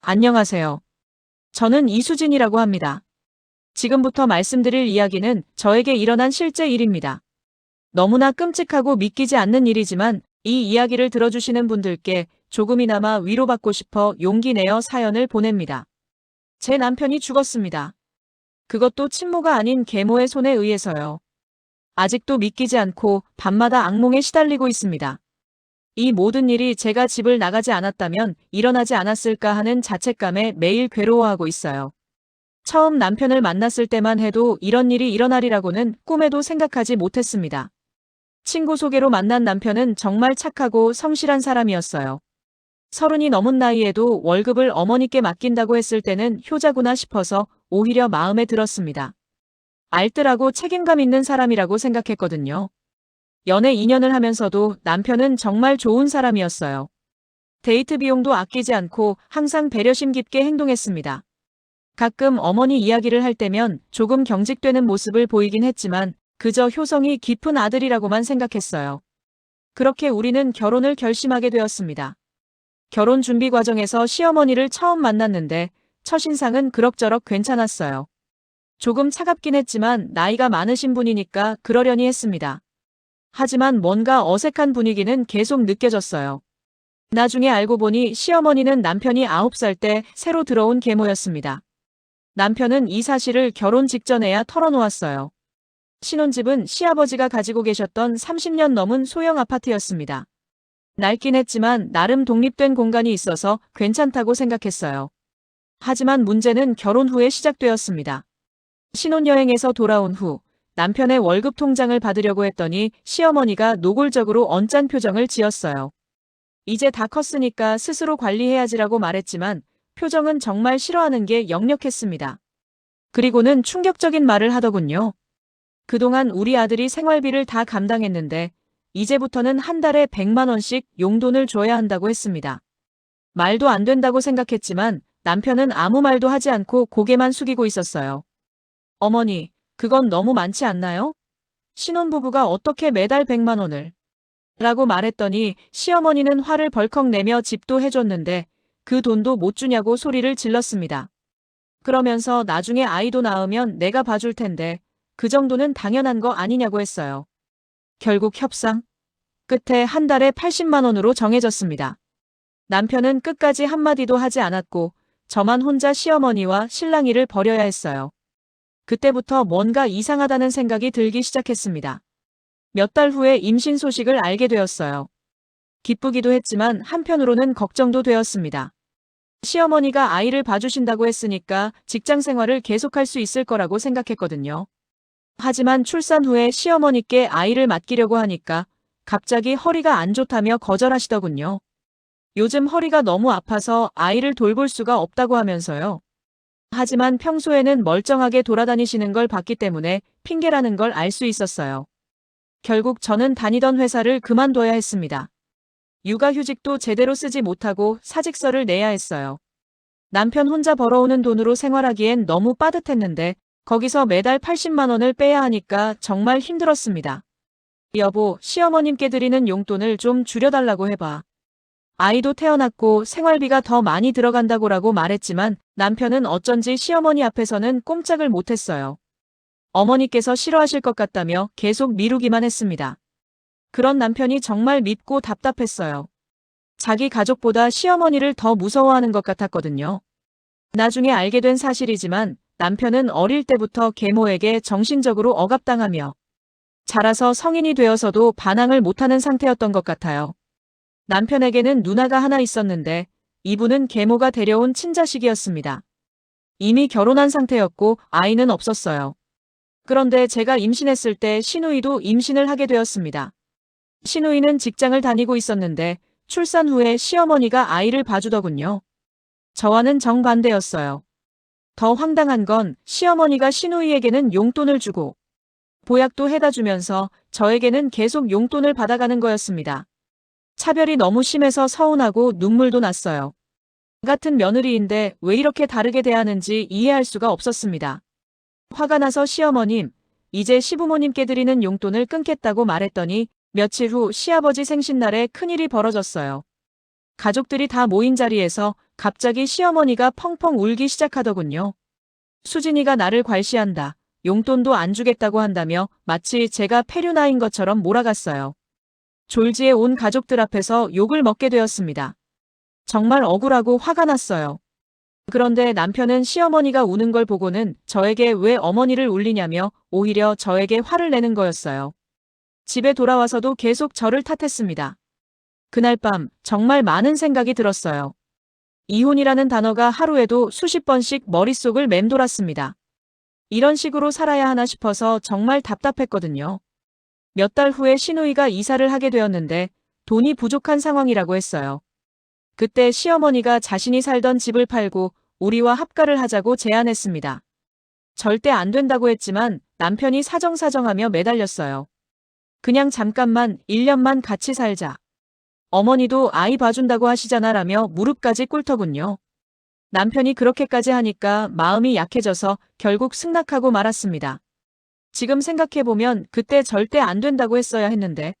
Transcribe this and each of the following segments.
안녕하세요. 저는 이수진이라고 합니다. 지금부터 말씀드릴 이야기는 저에게 일어난 실제 일입니다. 너무나 끔찍하고 믿기지 않는 일이지만 이 이야기를 들어주시는 분들께 조금이나마 위로받고 싶어 용기 내어 사연을 보냅니다. 제 남편이 죽었습니다. 그것도 친모가 아닌 계모의 손에 의해서요. 아직도 믿기지 않고 밤마다 악몽에 시달리고 있습니다. 이 모든 일이 제가 집을 나가지 않았다면 일어나지 않았을까 하는 자책감에 매일 괴로워하고 있어요. 처음 남편을 만났을 때만 해도 이런 일이 일어나리라고는 꿈에도 생각하지 못했습니다. 친구 소개로 만난 남편은 정말 착하고 성실한 사람이었어요. 30이 넘은 나이에도 월급을 어머니께 맡긴다고 했을 때는 효자구나 싶어서 오히려 마음에 들었습니다. 알뜰하고 책임감 있는 사람이라고 생각했거든요. 연애 2년을 하면서도 남편은 정말 좋은 사람이었어요. 데이트 비용도 아끼지 않고 항상 배려심 깊게 행동했습니다. 가끔 어머니 이야기를 할 때면 조금 경직되는 모습을 보이긴 했지만 그저 효성이 깊은 아들이라고만 생각했어요. 그렇게 우리는 결혼을 결심하게 되었습니다. 결혼 준비 과정에서 시어머니를 처음 만났는데 첫인상은 그럭저럭 괜찮았어요. 조금 차갑긴 했지만 나이가 많으신 분이니까 그러려니 했습니다. 하지만 뭔가 어색한 분위기는 계속 느껴졌어요. 나중에 알고 보니 시어머니는 남편이 9살 때 새로 들어온 계모였습니다. 남편은 이 사실을 결혼 직전에야 털어놓았어요. 신혼집은 시아버지가 가지고 계셨던 30년 넘은 소형 아파트였습니다. 낡긴 했지만 나름 독립된 공간이 있어서 괜찮다고 생각했어요. 하지만 문제는 결혼 후에 시작되었습니다. 신혼여행에서 돌아온 후 남편의 월급 통장을 받으려고 했더니 시어머니가 노골적으로 언짢은 표정을 지었어요. 이제 다 컸으니까 스스로 관리해야지라고 말했지만 표정은 정말 싫어하는 게 역력했습니다. 그리고는 충격적인 말을 하더군요. 그동안 우리 아들이 생활비를 다 감당했는데 이제부터는 한 달에 100만 원씩 용돈을 줘야 한다고 했습니다. 말도 안 된다고 생각했지만 남편은 아무 말도 하지 않고 고개만 숙이고 있었어요. 어머니, 그건 너무 많지 않나요? 신혼부부가 어떻게 매달 100만 원을? 라고 말했더니 시어머니는 화를 벌컥 내며 집도 해줬는데 그 돈도 못 주냐고 소리를 질렀습니다. 그러면서 나중에 아이도 낳으면 내가 봐줄 텐데 그 정도는 당연한 거 아니냐고 했어요. 결국 협상 끝에 한 달에 80만 원으로 정해졌습니다. 남편은 끝까지 한마디도 하지 않았고 저만 혼자 시어머니와 실랑이를 벌여야 했어요. 그때부터 뭔가 이상하다는 생각이 들기 시작했습니다. 몇 달 후에 임신 소식을 알게 되었어요. 기쁘기도 했지만 한편으로는 걱정도 되었습니다. 시어머니가 아이를 봐주신다고 했으니까 직장 생활을 계속할 수 있을 거라고 생각했거든요. 하지만 출산 후에 시어머니께 아이를 맡기려고 하니까 갑자기 허리가 안 좋다며 거절하시더군요. 요즘 허리가 너무 아파서 아이를 돌볼 수가 없다고 하면서요. 하지만 평소에는 멀쩡하게 돌아다니시는 걸 봤기 때문에 핑계라는 걸 알 수 있었어요. 결국 저는 다니던 회사를 그만둬야 했습니다. 육아휴직도 제대로 쓰지 못하고 사직서를 내야 했어요. 남편 혼자 벌어오는 돈으로 생활하기엔 너무 빠듯했는데 거기서 매달 80만 원을 빼야 하니까 정말 힘들었습니다. 여보, 시어머님께 드리는 용돈을 좀 줄여달라고 해봐. 아이도 태어났고 생활비가 더 많이 들어간다고라고 말했지만 남편은 어쩐지 시어머니 앞에서는 꼼짝을 못했어요. 어머니께서 싫어하실 것 같다며 계속 미루기만 했습니다. 그런 남편이 정말 밉고 답답했어요. 자기 가족보다 시어머니를 더 무서워하는 것 같았거든요. 나중에 알게 된 사실이지만 남편은 어릴 때부터 계모에게 정신적으로 억압당하며 자라서 성인이 되어서도 반항을 못하는 상태였던 것 같아요. 남편에게는 누나가 하나 있었는데 이분은 계모가 데려온 친자식이었습니다. 이미 결혼한 상태였고 아이는 없었어요. 그런데 제가 임신했을 때 시누이도 임신을 하게 되었습니다. 시누이는 직장을 다니고 있었는데 출산 후에 시어머니가 아이를 봐주더군요. 저와는 정반대였어요. 더 황당한 건 시어머니가 시누이에게는 용돈을 주고 보약도 해다 주면서 저에게는 계속 용돈을 받아가는 거였습니다. 차별이 너무 심해서 서운하고 눈물도 났어요. 같은 며느리인데 왜 이렇게 다르게 대하는지 이해할 수가 없었습니다. 화가 나서 시어머님, 이제 시부모님께 드리는 용돈을 끊겠다고 말했더니 며칠 후 시아버지 생신날에 큰일이 벌어졌어요. 가족들이 다 모인 자리에서 갑자기 시어머니가 펑펑 울기 시작하더군요. 수진이가 나를 괄시한다. 용돈도 안 주겠다고 한다며 마치 제가 페류나인 것처럼 몰아갔어요. 졸지에 온 가족들 앞에서 욕을 먹게 되었습니다. 정말 억울하고 화가 났어요. 그런데 남편은 시어머니가 우는 걸 보고는 저에게 왜 어머니를 울리냐며 오히려 저에게 화를 내는 거였어요. 집에 돌아와서도 계속 저를 탓했습니다. 그날 밤 정말 많은 생각이 들었어요. 이혼이라는 단어가 하루에도 수십 번씩 머릿속을 맴돌았습니다. 이런 식으로 살아야 하나 싶어서 정말 답답했거든요. 몇 달 후에 시누이가 이사를 하게 되었는데 돈이 부족한 상황이라고 했어요. 그때 시어머니가 자신이 살던 집을 팔고 우리와 합가를 하자고 제안했습니다. 절대 안 된다고 했지만 남편이 사정사정하며 매달렸어요. 그냥 잠깐만 1년만 같이 살자. 어머니도 아이 봐준다고 하시잖아 라며 무릎까지 꿇더군요. 남편이 그렇게까지 하니까 마음이 약해져서 결국 승낙하고 말았습니다. 지금 생각해보면 그때 절대 안 된다고 했어야 했는데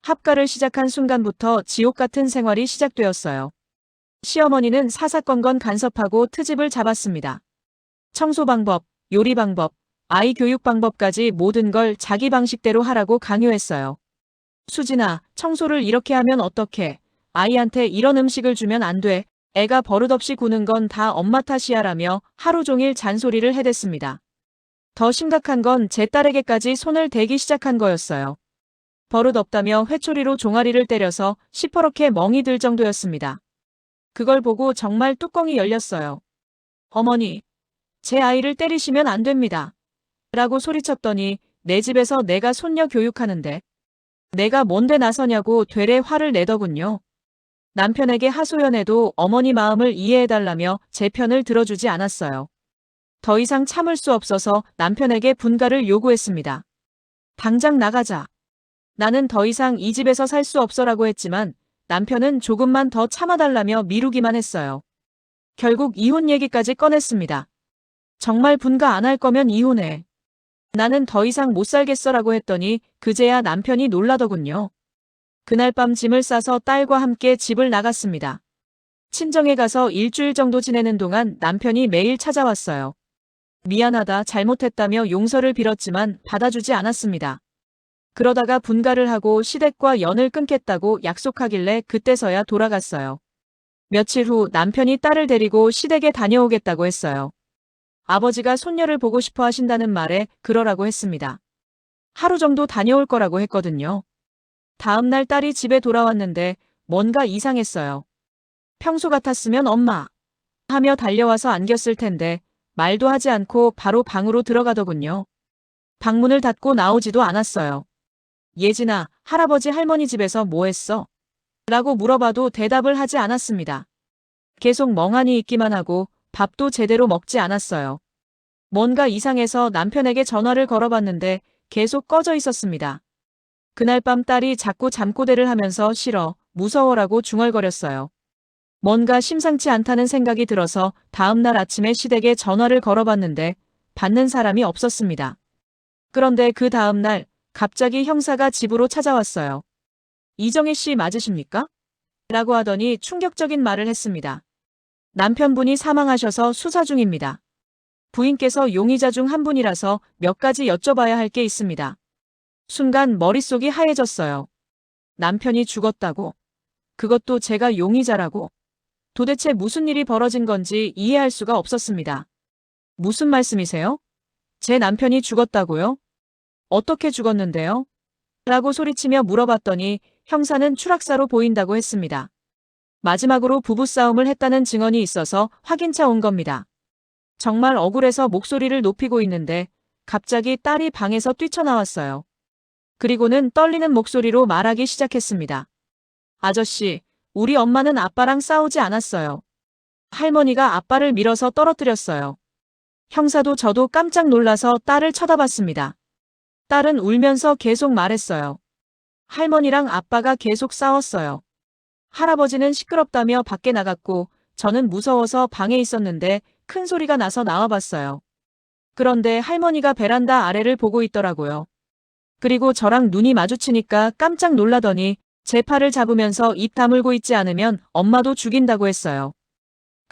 합가를 시작한 순간부터 지옥 같은 생활이 시작되었어요. 시어머니는 사사건건 간섭하고 트집을 잡았습니다. 청소 방법, 요리 방법, 아이 교육 방법까지 모든 걸 자기 방식대로 하라고 강요했어요. 수진아, 청소를 이렇게 하면 어떡해? 아이한테 이런 음식을 주면 안 돼. 애가 버릇없이 구는 건 다 엄마 탓이야 라며 하루 종일 잔소리를 해댔습니다. 더 심각한 건 제 딸에게까지 손을 대기 시작한 거였어요. 버릇 없다며 회초리로 종아리를 때려서 시퍼렇게 멍이 들 정도였습니다. 그걸 보고 정말 뚜껑이 열렸어요. 어머니, 제 아이를 때리시면 안 됩니다. 라고 소리쳤더니 내 집에서 내가 손녀 교육하는데 내가 뭔데 나서냐고 되레 화를 내더군요. 남편에게 하소연해도 어머니 마음을 이해해달라며 제 편을 들어주지 않았어요. 더 이상 참을 수 없어서 남편에게 분가를 요구했습니다. 당장 나가자. 나는 더 이상 이 집에서 살 수 없어라고 했지만 남편은 조금만 더 참아달라며 미루기만 했어요. 결국 이혼 얘기까지 꺼냈습니다. 정말 분가 안 할 거면 이혼해. 나는 더 이상 못 살겠어라고 했더니 그제야 남편이 놀라더군요. 그날 밤 짐을 싸서 딸과 함께 집을 나갔습니다. 친정에 가서 일주일 정도 지내는 동안 남편이 매일 찾아왔어요. 미안하다, 잘못했다며 용서를 빌었지만 받아주지 않았습니다. 그러다가 분가를 하고 시댁과 연을 끊겠다고 약속하길래 그때서야 돌아갔어요. 며칠 후 남편이 딸을 데리고 시댁에 다녀오겠다고 했어요. 아버지가 손녀를 보고 싶어 하신다는 말에 그러라고 했습니다. 하루 정도 다녀올 거라고 했거든요. 다음 날 딸이 집에 돌아왔는데 뭔가 이상했어요. 평소 같았으면 엄마 하며 달려와서 안겼을 텐데 말도 하지 않고 바로 방으로 들어가더군요. 방문을 닫고 나오지도 않았어요. 예진아, 할아버지 할머니 집에서 뭐 했어? 라고 물어봐도 대답을 하지 않았습니다. 계속 멍하니 있기만 하고 밥도 제대로 먹지 않았어요. 뭔가 이상해서 남편에게 전화를 걸어봤는데 계속 꺼져 있었습니다. 그날 밤 딸이 자꾸 잠꼬대를 하면서 싫어, 무서워라고 중얼거렸어요. 뭔가 심상치 않다는 생각이 들어서 다음날 아침에 시댁에 전화를 걸어봤는데 받는 사람이 없었습니다. 그런데 그 다음날 갑자기 형사가 집으로 찾아왔어요. 이정희 씨 맞으십니까? 라고 하더니 충격적인 말을 했습니다. 남편분이 사망하셔서 수사 중입니다. 부인께서 용의자 중 한 분이라서 몇 가지 여쭤봐야 할 게 있습니다. 순간 머릿속이 하얘졌어요. 남편이 죽었다고. 그것도 제가 용의자라고. 도대체 무슨 일이 벌어진 건지 이해할 수가 없었습니다. 무슨 말씀이세요? 제 남편이 죽었다고요? 어떻게 죽었는데요? 라고 소리치며 물어봤더니 형사는 추락사로 보인다고 했습니다. 마지막으로 부부싸움을 했다는 증언이 있어서 확인차 온 겁니다. 정말 억울해서 목소리를 높이고 있는데 갑자기 딸이 방에서 뛰쳐나왔어요. 그리고는 떨리는 목소리로 말하기 시작했습니다. 아저씨, 우리 엄마는 아빠랑 싸우지 않았어요. 할머니가 아빠를 밀어서 떨어뜨렸어요. 형사도 저도 깜짝 놀라서 딸을 쳐다봤습니다. 딸은 울면서 계속 말했어요. 할머니랑 아빠가 계속 싸웠어요. 할아버지는 시끄럽다며 밖에 나갔고 저는 무서워서 방에 있었는데 큰 소리가 나서 나와봤어요. 그런데 할머니가 베란다 아래를 보고 있더라고요. 그리고 저랑 눈이 마주치니까 깜짝 놀라더니 제 팔을 잡으면서 입 다물고 있지 않으면 엄마도 죽인다고 했어요.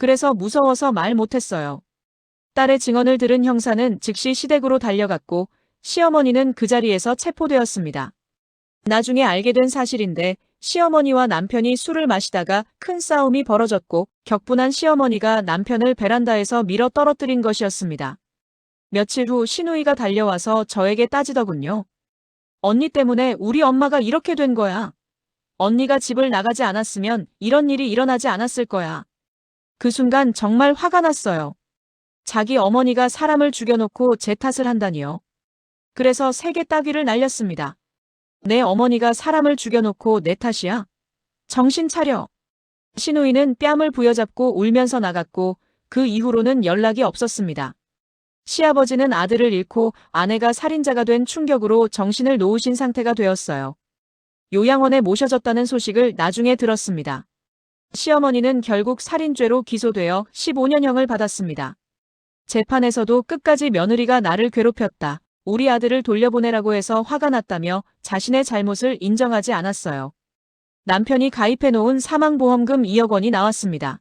그래서 무서워서 말 못했어요. 딸의 증언을 들은 형사는 즉시 시댁으로 달려갔고 시어머니는 그 자리에서 체포되었습니다. 나중에 알게 된 사실인데 시어머니와 남편이 술을 마시다가 큰 싸움이 벌어졌고 격분한 시어머니가 남편을 베란다에서 밀어 떨어뜨린 것이었습니다. 며칠 후 시누이가 달려와서 저에게 따지더군요. 언니 때문에 우리 엄마가 이렇게 된 거야. 언니가 집을 나가지 않았으면 이런 일이 일어나지 않았을 거야. 그 순간 정말 화가 났어요. 자기 어머니가 사람을 죽여놓고 제 탓을 한다니요. 그래서 세게 따귀를 날렸습니다. 내 어머니가 사람을 죽여놓고 내 탓이야? 정신 차려. 시누이는 뺨을 부여잡고 울면서 나갔고 그 이후로는 연락이 없었습니다. 시아버지는 아들을 잃고 아내가 살인자가 된 충격으로 정신을 놓으신 상태가 되었어요. 요양원에 모셔졌다는 소식을 나중에 들었습니다. 시어머니는 결국 살인죄로 기소되어 15년형을 받았습니다. 재판에서도 끝까지 며느리가 나를 괴롭혔다. 우리 아들을 돌려보내라고 해서 화가 났다며 자신의 잘못을 인정하지 않았어요. 남편이 가입해놓은 사망보험금 2억 원이 나왔습니다.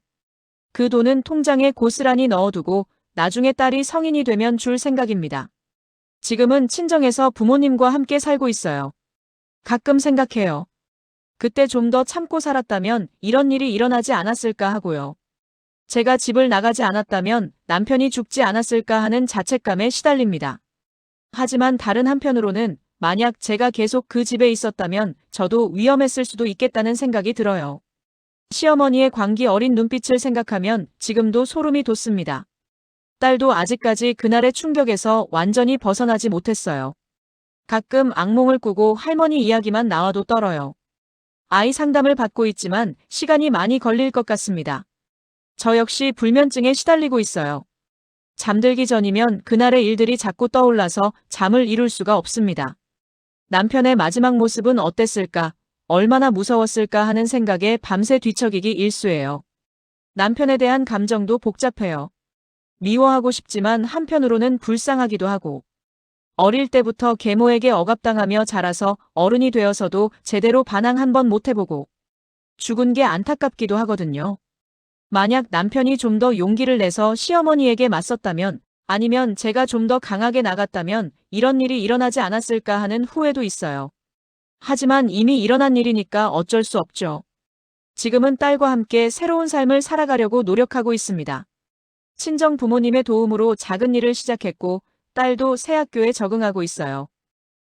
그 돈은 통장에 고스란히 넣어두고 나중에 딸이 성인이 되면 줄 생각입니다. 지금은 친정에서 부모님과 함께 살고 있어요. 가끔 생각해요. 그때 좀 더 참고 살았다면 이런 일이 일어나지 않았을까 하고요. 제가 집을 나가지 않았다면 남편이 죽지 않았을까 하는 자책감에 시달립니다. 하지만 다른 한편으로는 만약 제가 계속 그 집에 있었다면 저도 위험했을 수도 있겠다는 생각이 들어요. 시어머니의 광기 어린 눈빛을 생각하면 지금도 소름이 돋습니다. 딸도 아직까지 그날의 충격에서 완전히 벗어나지 못했어요. 가끔 악몽을 꾸고 할머니 이야기만 나와도 떨어요. 아이 상담을 받고 있지만 시간이 많이 걸릴 것 같습니다. 저 역시 불면증에 시달리고 있어요. 잠들기 전이면 그날의 일들이 자꾸 떠올라서 잠을 이룰 수가 없습니다. 남편의 마지막 모습은 어땠을까, 얼마나 무서웠을까 하는 생각에 밤새 뒤척이기 일쑤예요. 남편에 대한 감정도 복잡해요. 미워하고 싶지만 한편으로는 불쌍하기도 하고. 어릴 때부터 계모에게 억압당하며 자라서 어른이 되어서도 제대로 반항 한번 못 해보고 죽은 게 안타깝기도 하거든요. 만약 남편이 좀 더 용기를 내서 시어머니에게 맞섰다면, 아니면 제가 좀 더 강하게 나갔다면 이런 일이 일어나지 않았을까 하는 후회도 있어요. 하지만 이미 일어난 일이니까 어쩔 수 없죠. 지금은 딸과 함께 새로운 삶을 살아가려고 노력하고 있습니다. 친정 부모님의 도움으로 작은 일을 시작했고 딸도 새 학교에 적응하고 있어요.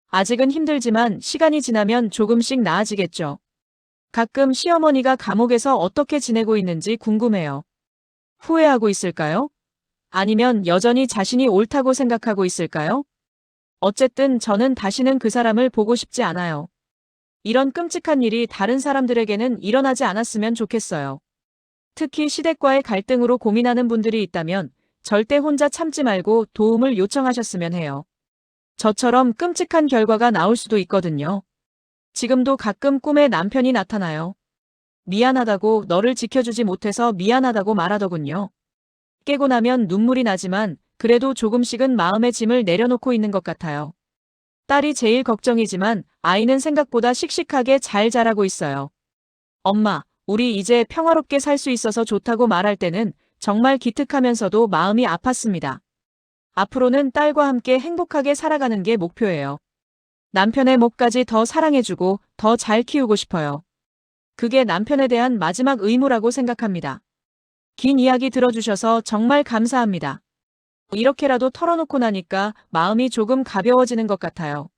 아직은 힘들지만 시간이 지나면 조금씩 나아지겠죠. 가끔 시어머니가 감옥에서 어떻게 지내고 있는지 궁금해요. 후회하고 있을까요? 아니면 여전히 자신이 옳다고 생각하고 있을까요? 어쨌든 저는 다시는 그 사람을 보고 싶지 않아요. 이런 끔찍한 일이 다른 사람들에게는 일어나지 않았으면 좋겠어요. 특히 시댁과의 갈등으로 고민하는 분들이 있다면 절대 혼자 참지 말고 도움을 요청하셨으면 해요. 저처럼 끔찍한 결과가 나올 수도 있거든요. 지금도 가끔 꿈에 남편이 나타나요. 미안하다고, 너를 지켜주지 못해서 미안하다고 말하더군요. 깨고 나면 눈물이 나지만 그래도 조금씩은 마음의 짐을 내려놓고 있는 것 같아요. 딸이 제일 걱정이지만 아이는 생각보다 씩씩하게 잘 자라고 있어요. 엄마, 우리 이제 평화롭게 살 수 있어서 좋다고 말할 때는 정말 기특하면서도 마음이 아팠습니다. 앞으로는 딸과 함께 행복하게 살아가는 게 목표예요. 남편의 몫까지 더 사랑해주고 더 잘 키우고 싶어요. 그게 남편에 대한 마지막 의무라고 생각합니다. 긴 이야기 들어주셔서 정말 감사합니다. 이렇게라도 털어놓고 나니까 마음이 조금 가벼워지는 것 같아요.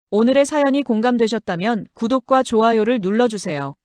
오늘의 사연이 공감되셨다면 구독과 좋아요를 눌러주세요.